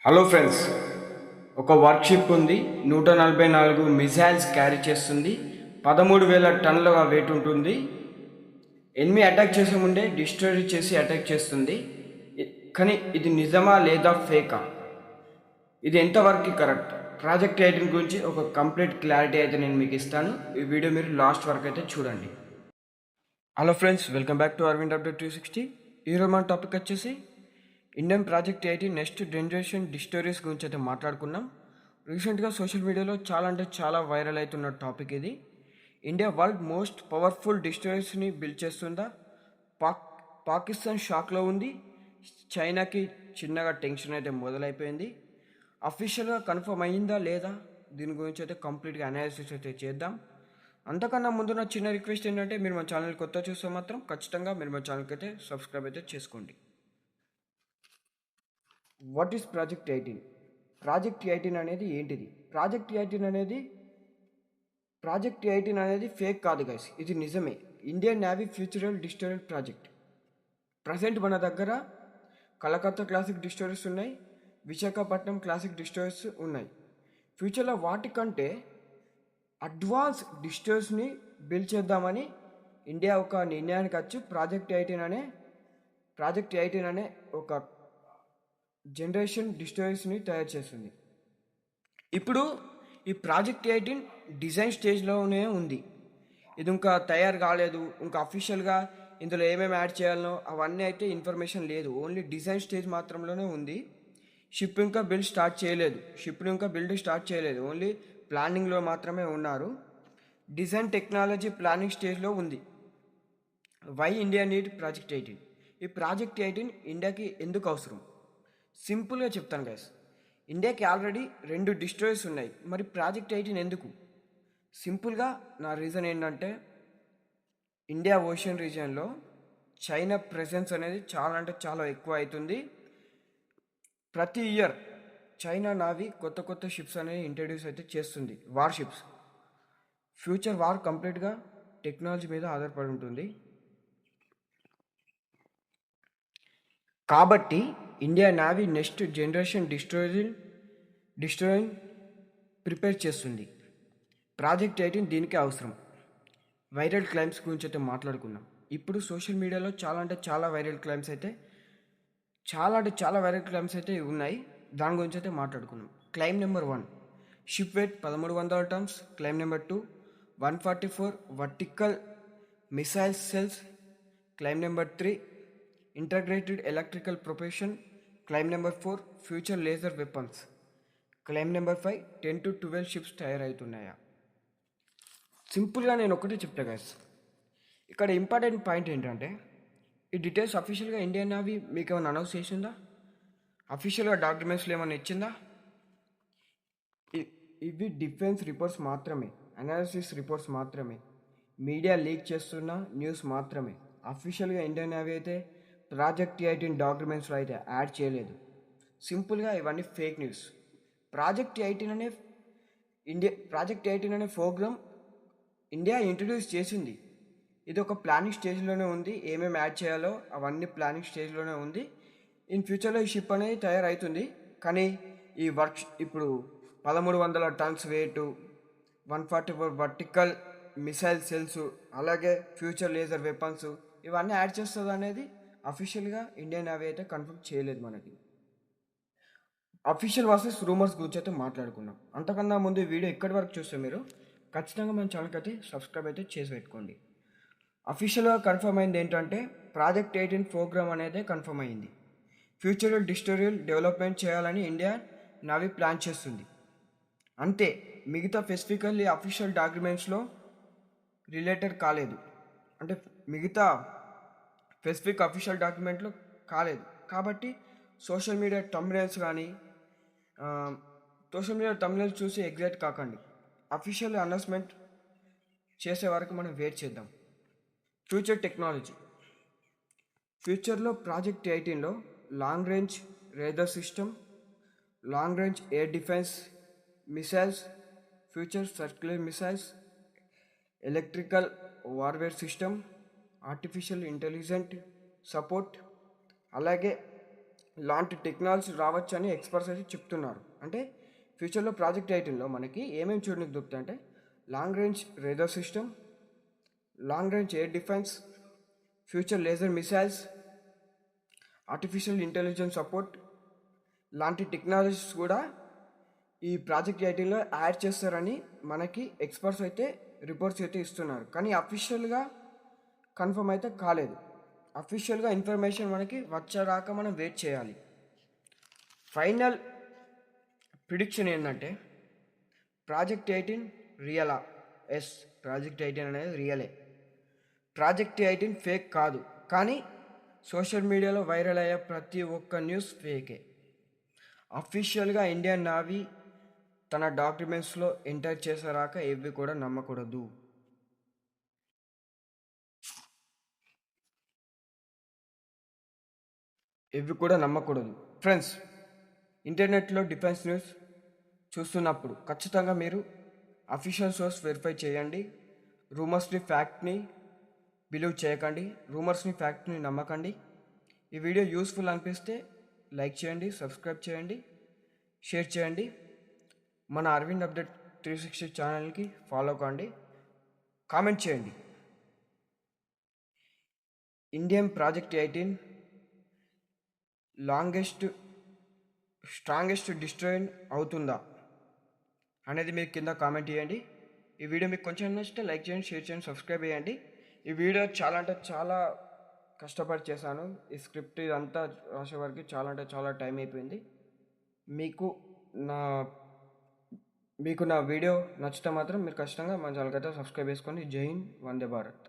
Hello friends, ఒక worship ఉంది. 144 missiles carry చేస్తుంది. 13,000 టన్నుల వెయిట్ ఉంటుంది. ఎనిమి అటాక్ చేసే ముందే డిస్ట్రాయ్ చేసి అటాక్ చేస్తుంది. కానీ ఇది నిజమా లేదా ఫేకా, ఇది ఎంతవరకు కరెక్ట్? ప్రాజెక్ట్ 18 గురించి ఒక కంప్లీట్ క్లారిటీ అయితే నేను మీకు ఇస్తాను. ఈ వీడియో మీరు లాస్ట్ వరకు అయితే చూడండి. Hello friends, welcome back to Arvind update 360. ఈరోజు మన టాపిక్ వచ్చేసి Indian project 18 next generation destroyers గురించి అయితే మాట్లాడుకున్నాం. రీసెంట్గా సోషల్ మీడియాలో చాలా వైరల్ అవుతున్న టాపిక్ ఇది. ఇండియా వరల్డ్ మోస్ట్ పవర్ఫుల్ డిస్టోరీస్ని బిల్డ్ చేస్తుందా? పాకిస్తాన్ షాక్లో ఉంది. చైనాకి చిన్నగా టెన్షన్ అయితే మొదలైపోయింది. అఫీషియల్గా కన్ఫర్మ్ అయ్యిందా లేదా, దీని గురించి అయితే కంప్లీట్గా అనాలిసిస్ అయితే చేద్దాం. అంతకన్నా ముందు నా చిన్న రిక్వెస్ట్ ఏంటంటే, మీరు మా ఛానల్ కొత్త చూస్తే మాత్రం ఖచ్చితంగా మీరు మా ఛానల్కి అయితే సబ్స్క్రైబ్ అయితే చేసుకోండి. What is project 18? ప్రాజెక్ట్ 18 అనేది ఏంటిది? ప్రాజెక్ట్ 18 అనేది ఫేక్ కాదు గైస్, ఇది నిజమే. Indian navy future destroyer project. Present మన దగ్గర కలకత్తా క్లాసిక్ డిస్టోరీస్ ఉన్నాయి, విశాఖపట్నం క్లాసిక్ డిస్టోరీస్ ఉన్నాయి. ఫ్యూచర్లో వాటికంటే అడ్వాన్స్ డిస్టోర్స్ని బిల్డ్ చేద్దామని ఇండియా ఒక నిర్ణయానికి వచ్చి ప్రాజెక్ట్ 18 అనే ఒక జనరేషన్ డిస్టోరీస్ని తయారు చేస్తుంది. ఇప్పుడు ఈ ప్రాజెక్ట్ 18 డిజైన్ స్టేజ్లోనే ఉంది. ఇది ఇంకా తయారు కాలేదు. ఇంకా అఫీషియల్గా ఇందులో ఏమేమి యాడ్ చేయాలనో అవన్నీ అయితే ఇన్ఫర్మేషన్ లేదు. ఓన్లీ డిజైన్ స్టేజ్ మాత్రంలోనే ఉంది. షిప్ ఇంకా బిల్డ్ స్టార్ట్ చేయలేదు. ఓన్లీ ప్లానింగ్లో మాత్రమే ఉన్నారు. డిజైన్ టెక్నాలజీ ప్లానింగ్ స్టేజ్లో ఉంది. Why India need project 18? ఈ ప్రాజెక్ట్ 18 ఇండియాకి ఎందుకు అవసరం? సింపుల్గా చెప్తాను గైస్. ఇండియాకి ఆల్రెడీ 2 డిస్ట్రాయర్స్ ఉన్నాయి, మరి ప్రాజెక్ట్ 18 ఎందుకు? సింపుల్గా నా రీజన్ ఏంటంటే, ఇండియా ఓషన్ రీజియన్లో చైనా ప్రెజెన్స్ అనేది చాలా ఎక్కువ అవుతుంది. ప్రతి ఇయర్ చైనా నావీ కొత్త షిప్స్ అనేవి ఇంట్రడ్యూస్ అయితే చేస్తుంది, వార్ షిప్స్. ఫ్యూచర్ వార్ కంప్లీట్గా టెక్నాలజీ మీద ఆధారపడి ఉంటుంది. కాబట్టి India navy next generation destroying prepare చేస్తుంది. ప్రాజెక్ట్ 18 దీనికే అవసరం. వైరల్ క్లైమ్స్ గురించి అయితే మాట్లాడుకున్నాం. ఇప్పుడు సోషల్ మీడియాలో చాలా వైరల్ క్లైమ్స్ అయితే ఉన్నాయి. దాని గురించి అయితే మాట్లాడుకున్నాం. Claim number 1, ship weight 1300 tons. Claim number 2, 144 vertical missile cells. Claim number 3, integrated electrical propulsion. Claim number 4, future laser weapons. Claim number 5, 10 to 12 ships తయారవుతున్నాయా? సింపుల్గా నేను ఒకటే చెప్తా గైస్. ఇక్కడ ఇంపార్టెంట్ పాయింట్ ఏంటంటే, ఈ డీటెయిల్స్ అఫీషియల్గా ఇండియన్ నేవీ మీకు ఏమైనా అనౌన్స్ చేసిందా? అఫీషియల్గా డాక్యుమెంట్స్లో ఏమైనా ఇచ్చిందా? ఇవి డిఫెన్స్ రిపోర్ట్స్ మాత్రమే, అనాలిసిస్ రిపోర్ట్స్ మాత్రమే, మీడియా లీక్ చేస్తున్న న్యూస్ మాత్రమే. అఫీషియల్గా ఇండియన్ నేవీ అయితే ప్రాజెక్ట్ 18 డాక్యుమెంట్స్లో అయితే యాడ్ చేయలేదు. సింపుల్గా ఇవన్నీ ఫేక్ న్యూస్. ప్రాజెక్ట్ 18 అనే ప్రోగ్రామ్ ఇండియా ఇంట్రడ్యూస్ చేసింది. ఇది ఒక ప్లానింగ్ స్టేజ్లోనే ఉంది. ఏమేమి యాడ్ చేయాలో అవన్నీ ప్లానింగ్ స్టేజ్లోనే ఉంది. ఇన్ ఫ్యూచర్లో ఈ షిప్ అనేది తయారవుతుంది. కానీ ఈ ఇప్పుడు 1300 tons weight, 144 vertical missile cells, అలాగే ఫ్యూచర్ లేజర్ వెపన్స్ ఇవన్నీ యాడ్ చేస్తుంది అనేది అఫీషియల్గా ఇండియన్ నేవీ అయితే కన్ఫర్మ్ చేయలేదు. మనకి అఫీషియల్ వర్సెస్ రూమర్స్ గురించి అయితే మాట్లాడుకున్నాం. అంతకన్నా ముందు వీడియో ఎక్కడి వరకు చూస్తే మీరు ఖచ్చితంగా మన ఛానల్కి అయితే సబ్స్క్రైబ్ అయితే చేసి పెట్టుకోండి. అఫీషియల్గా కన్ఫర్మ్ అయింది ఏంటంటే, ప్రాజెక్ట్ 18 ప్రోగ్రామ్ అనేది కన్ఫర్మ్ అయింది. ఫ్యూచరల్ డిస్టోరియల్ డెవలప్మెంట్ చేయాలని ఇండియా నావీ ప్లాన్ చేస్తుంది. అంతే, మిగతా స్పెసిఫికల్లీ అఫీషియల్ డాక్యుమెంట్స్లో రిలేటెడ్ కాలేదు. అంటే మిగతా స్పెసిఫిక్ అఫీషియల్ డాక్యుమెంట్లో కాలేదు. కాబట్టి సోషల్ మీడియా తమ్బ్నెయిల్స్ చూసి ఎగ్జైట్ కాకండి. అఫీషియల్ అనౌన్స్మెంట్ చేసే వరకు మనం వెయిట్ చేద్దాం. Future technology. ఫ్యూచర్లో ప్రాజెక్ట్ 18లో long range radar system, long range air defence missiles, future circular missiles, electrical వార్వేర్ సిస్టమ్, ఆర్టిఫిషియల్ ఇంటెలిజెంట్ సపోర్ట్, అలాగే లాంటి టెక్నాలజీ రావచ్చని ఎక్స్పర్ట్స్ అయితే చెప్తున్నారు. అంటే ఫ్యూచర్లో ప్రాజెక్ట్ 18లో మనకి ఏమేమి చూడడానికి దొరుకుతాయి అంటే long range radar system, long range air defence, future laser missiles, artificial intelligence support లాంటి టెక్నాలజీస్ కూడా ఈ ప్రాజెక్ట్ 18లో యాడ్ చేస్తారని మనకి ఎక్స్పర్ట్స్ అయితే రిపోర్ట్స్ అయితే ఇస్తున్నారు. కానీ అఫీషియల్గా కన్ఫర్మ్ అయితే కాలేదు. అఫీషియల్గా ఇన్ఫర్మేషన్ మనకి వచ్చేదాకా మనం వెయిట్ చేయాలి. ఫైనల్ ప్రిడిక్షన్ ఏంటంటే ప్రాజెక్ట్ 18 రియలా? ఎస్, ప్రాజెక్ట్ 18 అనేది రియలే. ప్రాజెక్ట్ 18 ఫేక్ కాదు, కానీ సోషల్ మీడియాలో వైరల్ అయ్యే ప్రతి ఒక్క న్యూస్ ఫేకే. అఫీషియల్గా ఇండియన్ నావీ తన డాక్యుమెంట్స్లో ఎంటర్ చేసేరాక ఇవి కూడా నమ్మకూడదు. ఫ్రెండ్స్, ఇంటర్నెట్లో డిఫెన్స్ న్యూస్ చూస్తున్నప్పుడు ఖచ్చితంగా మీరు అఫీషియల్ సోర్స్ వెరిఫై చేయండి. రూమర్స్ని ఫ్యాక్ట్ని బిలీవ్ చేయకండి, రూమర్స్ని ఫ్యాక్ట్ని నమ్మకండి. ఈ వీడియో యూస్ఫుల్ అనిపిస్తే లైక్ చేయండి, సబ్స్క్రైబ్ చేయండి, షేర్ చేయండి. మన అరవింద్ అప్డేట్ 360 ఛానల్కి ఫాలో కాండి, కామెంట్ చేయండి. ఇండియన్ ప్రాజెక్ట్ 18 స్ట్రాంగెస్ట్ డిస్ట్రాయర్ అవుతుందా అనేది మీరు కింద కామెంట్ చేయండి. ఈ వీడియో మీకు కొంచెం నచ్చితే లైక్ చేయండి, షేర్ చేయండి, సబ్స్క్రైబ్ చేయండి. ఈ వీడియో చాలా అంటే చాలా కష్టపడి చేశాను. ఈ స్క్రిప్ట్ ఇదంతా రాసే వరకు చాలా అంటే చాలా టైం అయిపోయింది. మీకు నా వీడియో నచ్చితే మాత్రం మీరు ఖచ్చితంగా మన ఛానల్కి అయితే సబ్స్క్రైబ్ చేసుకోండి. జై హింద్, వందే భారత్.